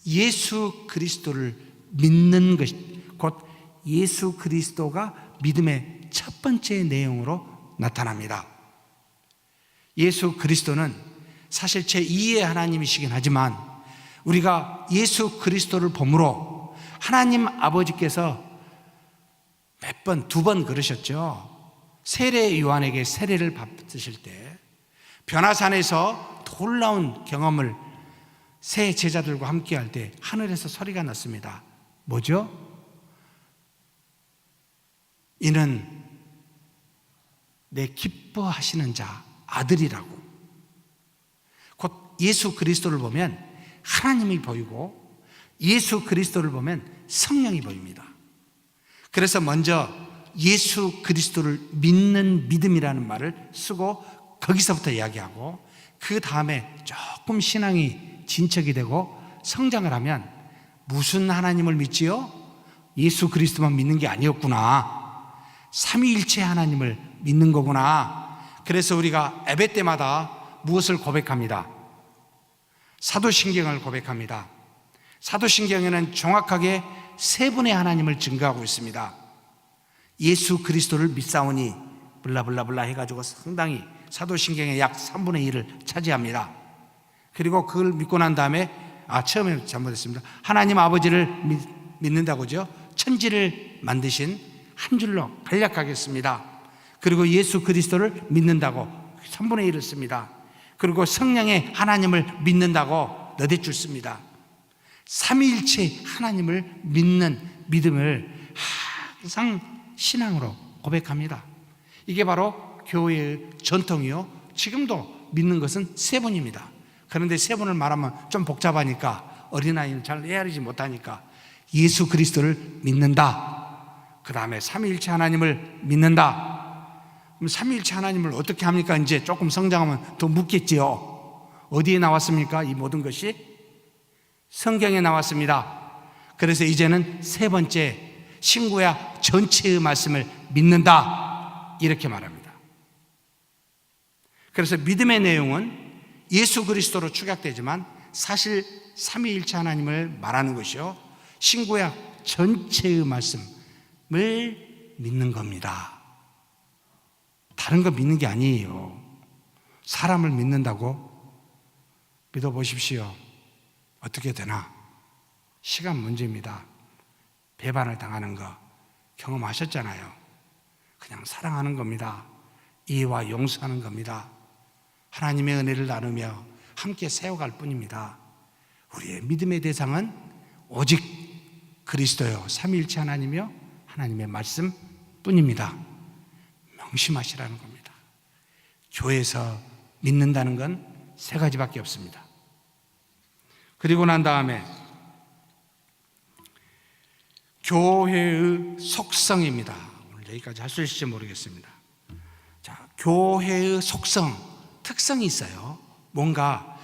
예수 그리스도를 믿는 것, 곧 예수 그리스도가 믿음의 첫 번째 내용으로 나타납니다. 예수 그리스도는 사실 제2의 하나님이시긴 하지만 우리가 예수 그리스도를 보므로 하나님 아버지께서 몇 번, 두 번 그러셨죠. 세례 요한에게 세례를 받으실 때 변화산에서 놀라운 경험을 새 제자들과 함께 할 때 하늘에서 소리가 났습니다. 뭐죠? 이는 내 기뻐하시는 자, 아들이라고. 곧 예수 그리스도를 보면 하나님이 보이고 예수 그리스도를 보면 성령이 보입니다. 그래서 먼저 예수 그리스도를 믿는 믿음이라는 말을 쓰고 거기서부터 이야기하고 그 다음에 조금 신앙이 진척이 되고 성장을 하면 무슨 하나님을 믿지요? 예수 그리스도만 믿는 게 아니었구나. 삼위일체 하나님을 믿는 거구나. 그래서 우리가 예배 때마다 무엇을 고백합니다? 사도신경을 고백합니다. 사도신경에는 정확하게 세 분의 하나님을 증거하고 있습니다. 예수 그리스도를 믿사오니 블라블라블라 해가지고 상당히 사도신경의 약 3분의 1을 차지합니다. 그리고 그걸 믿고 난 다음에 처음에 잘못했습니다. 하나님 아버지를 믿는다고죠. 천지를 만드신 한 줄로 간략하겠습니다. 그리고 예수 그리스도를 믿는다고 3분의 1을 씁니다. 그리고 성령의 하나님을 믿는다고 몇 줄 씁니다. 삼위일체 하나님을 믿는 믿음을 항상 신앙으로 고백합니다. 이게 바로 교회의 전통이요. 지금도 믿는 것은 세 분입니다. 그런데 세 분을 말하면 좀 복잡하니까 어린아이는 잘 헤아리지 못하니까 예수 그리스도를 믿는다. 그 다음에 삼위일체 하나님을 믿는다. 그럼 삼위일체 하나님을 어떻게 합니까? 이제 조금 성장하면 더 묻겠지요. 어디에 나왔습니까? 이 모든 것이 성경에 나왔습니다. 그래서 이제는 세 번째, 신구약 전체의 말씀을 믿는다, 이렇게 말합니다. 그래서 믿음의 내용은 예수 그리스도로 축약되지만 사실 삼위일체 하나님을 말하는 것이요, 신구약 전체의 말씀을 믿는 겁니다. 다른 거 믿는 게 아니에요. 사람을 믿는다고 믿어보십시오. 어떻게 되나? 시간 문제입니다. 배반을 당하는 거 경험하셨잖아요. 그냥 사랑하는 겁니다. 이해와 용서하는 겁니다. 하나님의 은혜를 나누며 함께 세워갈 뿐입니다. 우리의 믿음의 대상은 오직 그리스도요, 삼위일체 하나님이요, 하나님의 말씀 뿐입니다. 명심하시라는 겁니다. 교회에서 믿는다는 건 세 가지밖에 없습니다. 그리고 난 다음에 교회의 속성입니다. 오늘 여기까지 할 수 있을지 모르겠습니다. 자, 교회의 속성, 특성이 있어요. 뭔가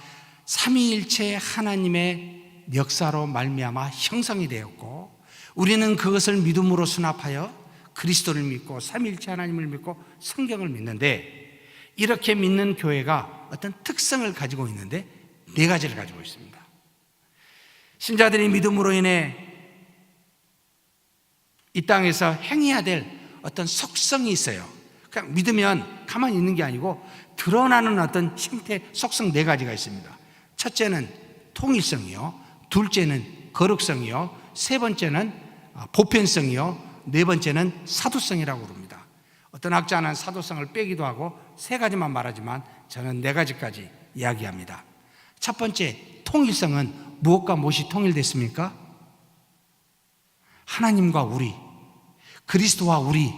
삼위일체 하나님의 역사로 말미암아 형성이 되었고, 우리는 그것을 믿음으로 수납하여 그리스도를 믿고 삼위일체 하나님을 믿고 성경을 믿는데, 이렇게 믿는 교회가 어떤 특성을 가지고 있는데 네 가지를 가지고 있습니다. 신자들이 믿음으로 인해 이 땅에서 행해야 될 어떤 속성이 있어요. 그냥 믿으면 가만히 있는 게 아니고 드러나는 어떤 형태, 속성 네 가지가 있습니다. 첫째는 통일성이요, 둘째는 거룩성이요, 세 번째는 보편성이요, 네 번째는 사도성이라고 부릅니다. 어떤 학자는 사도성을 빼기도 하고 세 가지만 말하지만 저는 네 가지까지 이야기합니다. 첫 번째, 통일성은 무엇과 무엇이 통일됐습니까? 하나님과 우리, 그리스도와 우리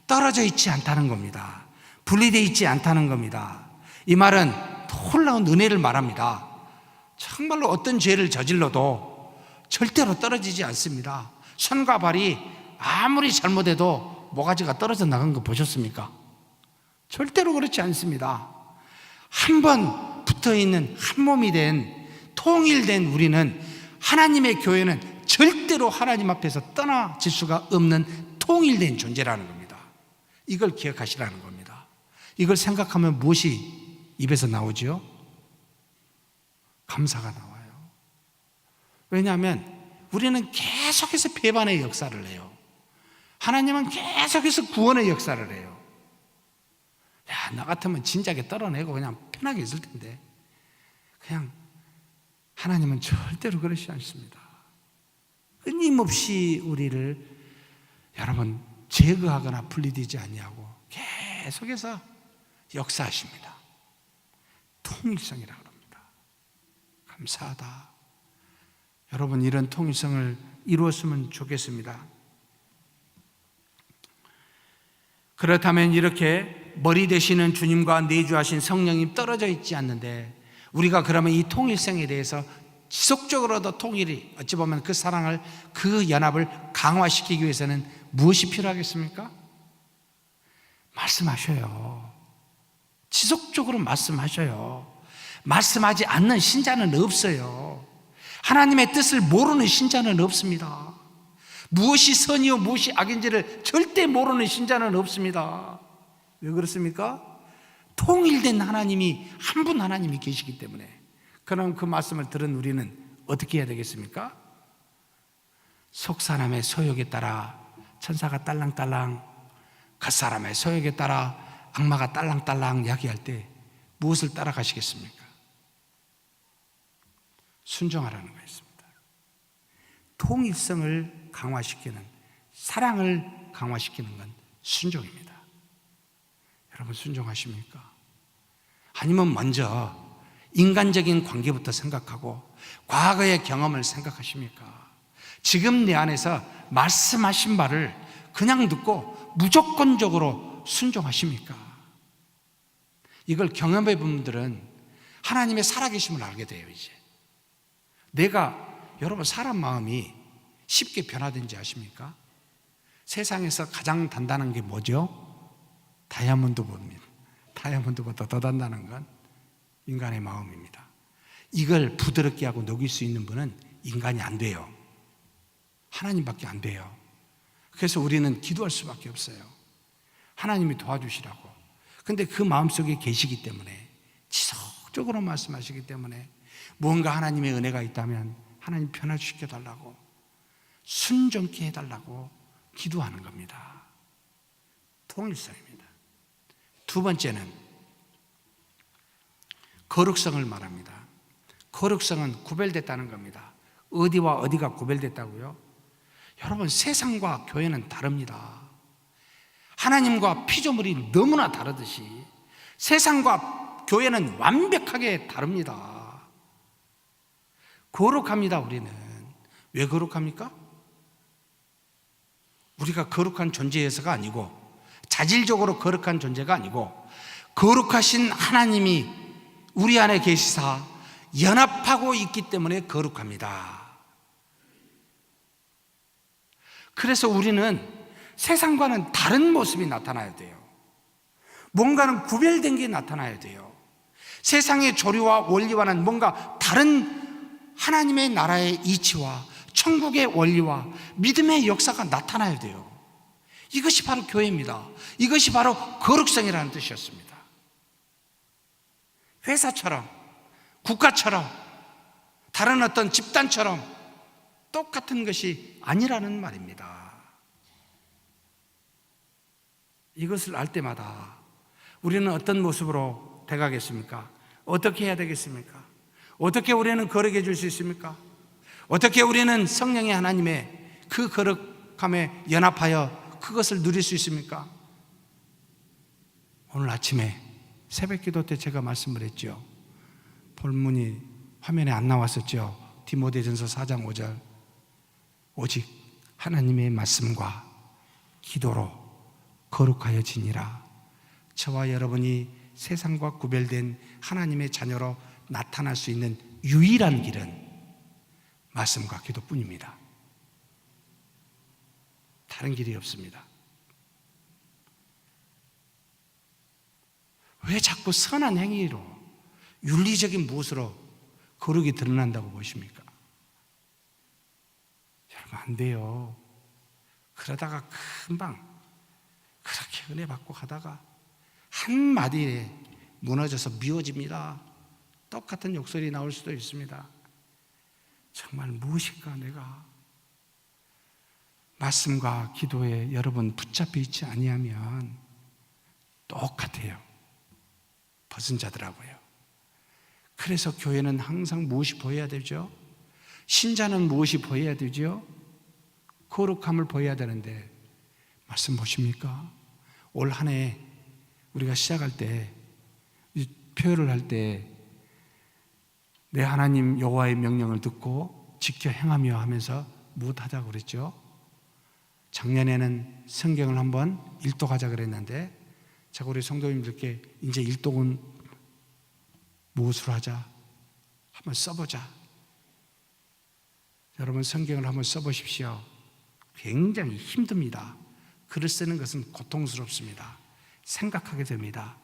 떨어져 있지 않다는 겁니다. 분리되어 있지 않다는 겁니다. 이 말은 놀라운 은혜를 말합니다. 정말로 어떤 죄를 저질러도 절대로 떨어지지 않습니다. 손과 발이 아무리 잘못해도 모가지가 떨어져 나간 거 보셨습니까? 절대로 그렇지 않습니다. 한 번 붙어있는 한 몸이 된, 통일된 우리는, 하나님의 교회는 절대로 하나님 앞에서 떠나질 수가 없는 통일된 존재라는 겁니다. 이걸 기억하시라는 겁니다. 이걸 생각하면 무엇이 입에서 나오죠? 감사가 나와요. 왜냐하면 우리는 계속해서 배반의 역사를 해요. 하나님은 계속해서 구원의 역사를 해요. 야, 나 같으면 진작에 떨어내고 그냥 편하게 있을 텐데, 그냥 하나님은 절대로 그러지 않습니다. 끊임없이 우리를 여러분 제거하거나 분리되지 아니하고 계속해서 역사하십니다. 통일성이라고 합니다. 감사하다. 여러분, 이런 통일성을 이루었으면 좋겠습니다. 그렇다면 이렇게 머리 되시는 주님과 내주하신 성령님 떨어져 있지 않는데, 우리가 그러면 이 통일성에 대해서 지속적으로도 통일이, 어찌 보면 그 사랑을, 그 연합을 강화시키기 위해서는 무엇이 필요하겠습니까? 말씀하셔요. 지속적으로 말씀하셔요. 말씀하지 않는 신자는 없어요. 하나님의 뜻을 모르는 신자는 없습니다. 무엇이 선이요 무엇이 악인지를 절대 모르는 신자는 없습니다. 왜 그렇습니까? 통일된 하나님이, 한 분 하나님이 계시기 때문에. 그럼 그 말씀을 들은 우리는 어떻게 해야 되겠습니까? 속사람의 소욕에 따라 천사가 딸랑딸랑, 겉사람의 소욕에 따라 악마가 딸랑딸랑 이야기할 때 무엇을 따라가시겠습니까? 순종하라는 거였습니다. 통일성을 강화시키는, 사랑을 강화시키는 건 순종입니다. 여러분, 순종하십니까? 아니면 먼저 인간적인 관계부터 생각하고 과거의 경험을 생각하십니까? 지금 내 안에서 말씀하신 바를 그냥 듣고 무조건적으로 순종하십니까? 이걸 경험해 본 분들은 하나님의 살아계심을 알게 돼요. 이제 여러분, 사람 마음이 쉽게 변화된지 아십니까? 세상에서 가장 단단한 게 뭐죠? 다이아몬드보다 더 단단한 건 인간의 마음입니다. 이걸 부드럽게 하고 녹일 수 있는 분은 인간이 안 돼요. 하나님밖에 안 돼요. 그래서 우리는 기도할 수밖에 없어요. 하나님이 도와주시라고. 근데 그 마음속에 계시기 때문에, 지속적으로 말씀하시기 때문에, 무언가 하나님의 은혜가 있다면 하나님 변화시켜달라고, 순종케 해달라고 기도하는 겁니다. 통일성입니다. 두 번째는 거룩성을 말합니다. 거룩성은 구별됐다는 겁니다. 어디와 어디가 구별됐다고요? 여러분, 세상과 교회는 다릅니다. 하나님과 피조물이 너무나 다르듯이 세상과 교회는 완벽하게 다릅니다. 거룩합니다. 우리는 왜 거룩합니까? 우리가 거룩한 존재여서가 아니고, 자질적으로 거룩한 존재가 아니고, 거룩하신 하나님이 우리 안에 계시사 연합하고 있기 때문에 거룩합니다. 그래서 우리는 세상과는 다른 모습이 나타나야 돼요. 뭔가는 구별된 게 나타나야 돼요. 세상의 조류와 원리와는 뭔가 다른 하나님의 나라의 이치와 천국의 원리와 믿음의 역사가 나타나야 돼요. 이것이 바로 교회입니다. 이것이 바로 거룩성이라는 뜻이었습니다. 회사처럼, 국가처럼, 다른 어떤 집단처럼 똑같은 것이 아니라는 말입니다. 이것을 알 때마다 우리는 어떤 모습으로 돼가겠습니까? 어떻게 해야 되겠습니까? 어떻게 우리는 거룩해 줄 수 있습니까? 어떻게 우리는 성령의 하나님의 그 거룩함에 연합하여 그것을 누릴 수 있습니까? 오늘 아침에 새벽 기도 때 제가 말씀을 했죠. 본문이 화면에 안 나왔었죠. 디모데전서 4장 5절. 오직 하나님의 말씀과 기도로 거룩하여지니라. 저와 여러분이 세상과 구별된 하나님의 자녀로 나타날 수 있는 유일한 길은 말씀과 기도뿐입니다. 다른 길이 없습니다. 왜 자꾸 선한 행위로, 윤리적인 무엇으로 거룩이 드러난다고 보십니까? 여러분, 안 돼요. 그러다가 금방 그렇게 은혜 받고 가다가 한마디에 무너져서 미워집니다. 똑같은 욕설이 나올 수도 있습니다. 정말 무엇인가 내가 말씀과 기도에 여러분 붙잡혀 있지 아니하면 똑같아요. 벗은 자더라고요. 그래서 교회는 항상 무엇이 보여야 되죠? 신자는 무엇이 보여야 되죠? 거룩함을 보여야 되는데, 말씀 보십니까? 올 한 해 우리가 시작할 때, 표현을 할 때, 내 하나님 여호와의 명령을 듣고 지켜 행하며 하면서 무엇하자고 그랬죠? 작년에는 성경을 한번 일독하자 그랬는데, 자, 우리 성도님들께 이제 일독은 무엇으로 하자? 한번 써보자. 여러분, 성경을 한번 써보십시오. 굉장히 힘듭니다. 글을 쓰는 것은 고통스럽습니다. 생각하게 됩니다.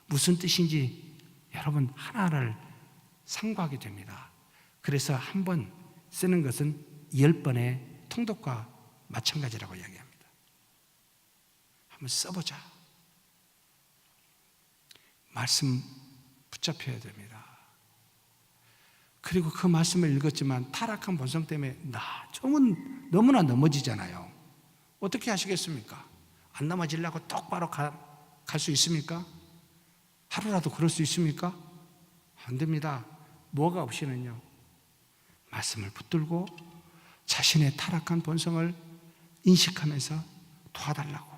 무슨 뜻인지 여러분 하나를 상고하게 됩니다. 그래서 한 번 쓰는 것은 10번의 통독과 마찬가지라고 이야기합니다. 한번 써보자. 말씀 붙잡혀야 됩니다. 그리고 그 말씀을 읽었지만 타락한 본성 때문에 좀은 너무나 넘어지잖아요. 어떻게 하시겠습니까? 안 넘어지려고 똑바로 갈 수 있습니까? 하루라도 그럴 수 있습니까? 안 됩니다. 뭐가 없이는요, 말씀을 붙들고 자신의 타락한 본성을 인식하면서 도와달라고,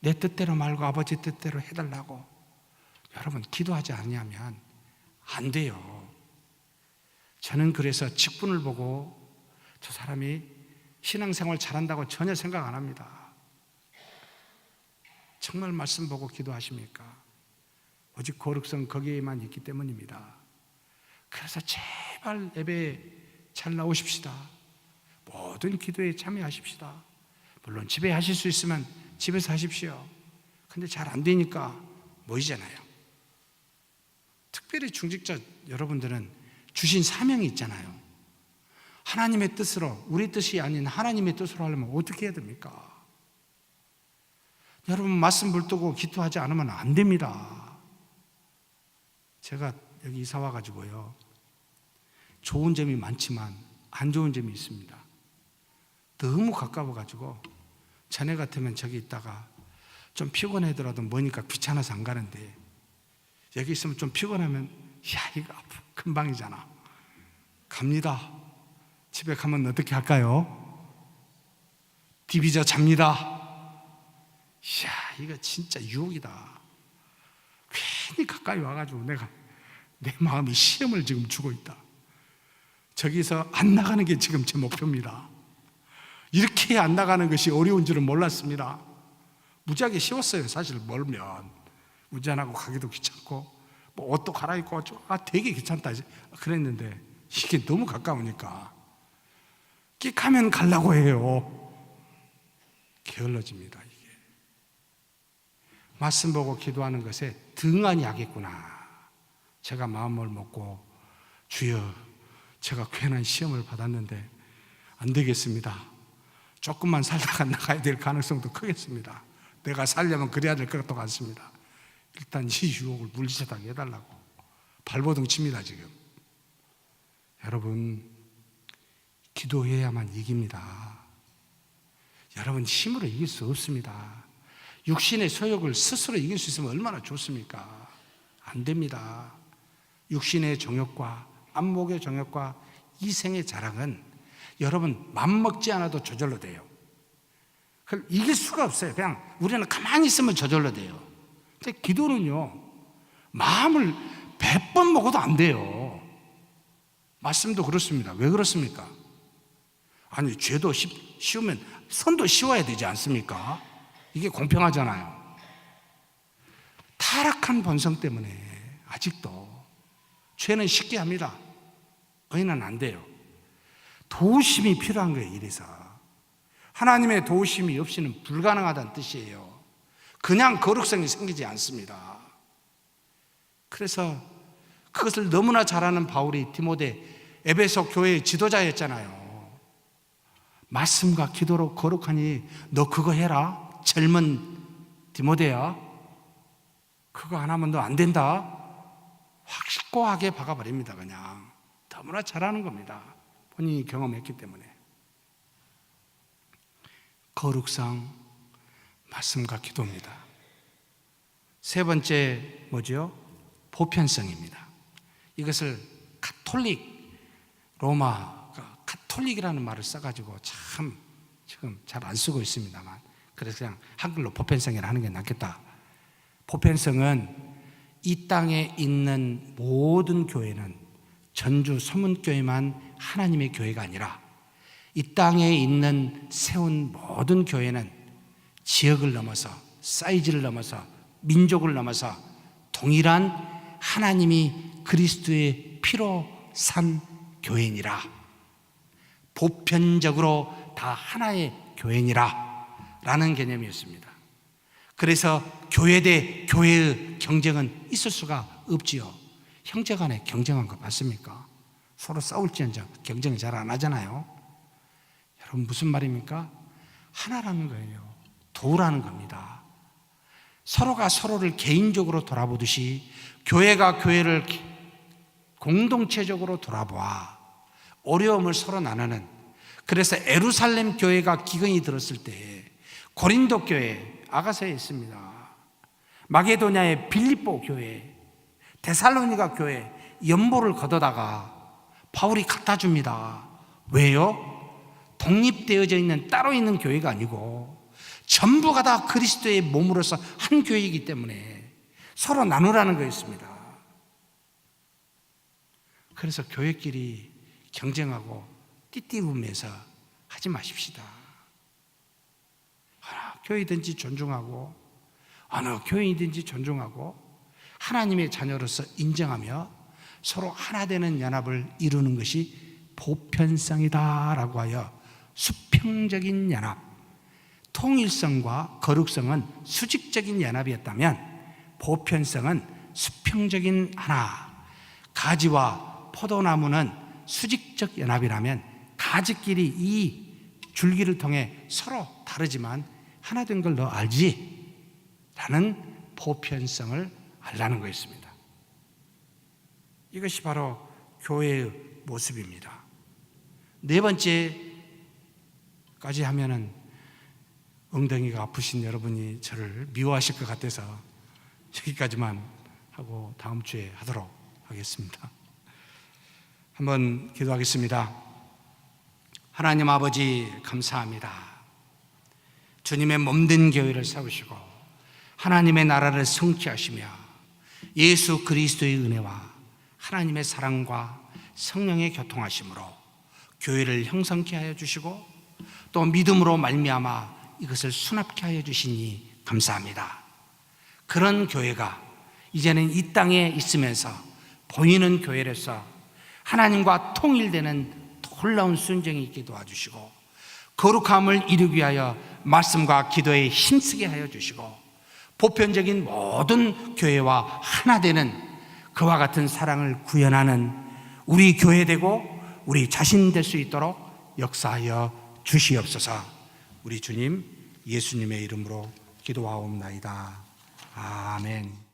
내 뜻대로 말고 아버지 뜻대로 해달라고 여러분 기도하지 않으면 안 돼요. 저는 그래서 직분을 보고 저 사람이 신앙생활 잘한다고 전혀 생각 안 합니다. 정말 말씀 보고 기도하십니까? 오직 거룩성 거기에만 있기 때문입니다. 그래서 제발 예배에 잘 나오십시다. 모든 기도에 참여하십시다. 물론 집에 하실 수 있으면 집에서 하십시오. 근데 잘 안 되니까 모이잖아요. 특별히 중직자 여러분들은 주신 사명이 있잖아요. 하나님의 뜻으로, 우리 뜻이 아닌 하나님의 뜻으로 하려면 어떻게 해야 됩니까? 여러분, 말씀 붙들고 기도하지 않으면 안 됩니다. 제가 여기 이사 와가지고요, 좋은 점이 많지만 안 좋은 점이 있습니다. 너무 가까워가지고 자네 같으면 저기 있다가 좀 피곤하더라도 뭐니까 귀찮아서 안 가는데, 여기 있으면 좀 피곤하면 야, 이거 금방이잖아. 갑니다. 집에 가면 어떻게 할까요? 디비저 잡니다. 이야, 이거 진짜 유혹이다. 괜히 가까이 와가지고 내 마음이 시험을 지금 주고 있다. 저기서 안 나가는 게 지금 제 목표입니다. 이렇게 안 나가는 것이 어려운 줄은 몰랐습니다. 무지하게 쉬웠어요. 사실 멀면 운전하고 가기도 귀찮고 뭐 옷도 갈아입고 되게 귀찮다 그랬는데, 이게 너무 가까우니까 가면 가려고 해요. 게을러집니다. 이게 말씀 보고 기도하는 것에 등한히 하겠구나. 제가 마음을 먹고, 주여, 제가 괜한 시험을 받았는데 안 되겠습니다. 조금만 살다가 나가야 될 가능성도 크겠습니다. 내가 살려면 그래야 될 것도 같습니다. 일단 이 유혹을 물리쳐다게 해달라고 발버둥 칩니다. 지금 여러분, 기도해야만 이깁니다. 여러분, 힘으로 이길 수 없습니다. 육신의 소욕을 스스로 이길 수 있으면 얼마나 좋습니까? 안 됩니다. 육신의 정욕과 안목의 정욕과 이생의 자랑은 여러분 맘먹지 않아도 저절로 돼요. 그걸 이길 수가 없어요. 그냥 우리는 가만히 있으면 저절로 돼요. 근데 기도는요, 마음을 100번 먹어도 안 돼요. 말씀도 그렇습니다. 왜 그렇습니까? 아니, 죄도 쉬우면 선도 쉬워야 되지 않습니까? 이게 공평하잖아요. 타락한 본성 때문에 아직도 죄는 쉽게 합니다. 의는 안 돼요. 도우심이 필요한 거예요. 이래서 하나님의 도우심이 없이는 불가능하다는 뜻이에요. 그냥 거룩성이 생기지 않습니다. 그래서 그것을 너무나 잘 아는 바울이 디모데 에베소 교회의 지도자였잖아요. 말씀과 기도로 거룩하니 너 그거 해라. 젊은 디모데야, 그거 안 하면 너 안 된다. 확고하게 박아버립니다. 그냥 너무나 잘하는 겁니다. 본인이 경험했기 때문에. 거룩상, 말씀과 기도입니다. 세 번째 뭐죠? 보편성입니다. 이것을 가톨릭, 로마가 가톨릭이라는 말을 써가지고 참 지금 잘 안 쓰고 있습니다만, 그래서 그냥 한글로 보편성이라 하는 게 낫겠다. 보편성은 이 땅에 있는 모든 교회는 전주 서문교회만 하나님의 교회가 아니라 이 땅에 있는 세운 모든 교회는 지역을 넘어서, 사이즈를 넘어서, 민족을 넘어서 동일한 하나님이 그리스도의 피로 산 교회니라. 보편적으로 다 하나의 교회니라 라는 개념이었습니다. 그래서 교회 대 교회의 경쟁은 있을 수가 없지요. 형제 간에 경쟁한 거 맞습니까? 서로 싸울지언정 경쟁을 잘 안 하잖아요. 여러분, 무슨 말입니까? 하나라는 거예요. 도우라는 겁니다. 서로가 서로를 개인적으로 돌아보듯이 교회가 교회를 공동체적으로 돌아보아 어려움을 서로 나누는, 그래서 예루살렘 교회가 기근이 들었을 때 고린도 교회, 아가서에 있습니다. 마게도냐의 빌립보 교회, 데살로니가 교회 연보를 걷어다가 바울이 갖다 줍니다. 왜요? 독립되어져 있는, 따로 있는 교회가 아니고 전부가 다 그리스도의 몸으로서 한 교회이기 때문에 서로 나누라는 거였습니다. 그래서 교회끼리 경쟁하고 띠띠우면서 하지 마십시다. 어느 교회든지 존중하고, 어느 교회이든지 존중하고, 하나님의 자녀로서 인정하며 서로 하나 되는 연합을 이루는 것이 보편성이다라고 하여 수평적인 연합, 통일성과 거룩성은 수직적인 연합이었다면 보편성은 수평적인 하나, 가지와 포도나무는 수직적 연합이라면 가지끼리 이 줄기를 통해 서로 다르지만 하나 된 걸 너 알지? 라는 보편성을 알라는 것입니다. 이것이 바로 교회의 모습입니다. 네 번째까지 하면은 엉덩이가 아프신 여러분이 저를 미워하실 것 같아서 여기까지만 하고 다음 주에 하도록 하겠습니다. 한번 기도하겠습니다. 하나님 아버지 감사합니다. 주님의 몸된 교회를 세우시고 하나님의 나라를 성취하시며 예수 그리스도의 은혜와 하나님의 사랑과 성령의 교통하심으로 교회를 형성케 하여 주시고 또 믿음으로 말미암아 이것을 수납케 하여 주시니 감사합니다. 그런 교회가 이제는 이 땅에 있으면서 보이는 교회로서 하나님과 통일되는 놀라운 순종이 있게 도와주시고 거룩함을 이루기 위하여 말씀과 기도에 힘쓰게 하여 주시고 보편적인 모든 교회와 하나 되는 그와 같은 사랑을 구현하는 우리 교회 되고 우리 자신 될 수 있도록 역사하여 주시옵소서. 우리 주님 예수님의 이름으로 기도하옵나이다. 아멘.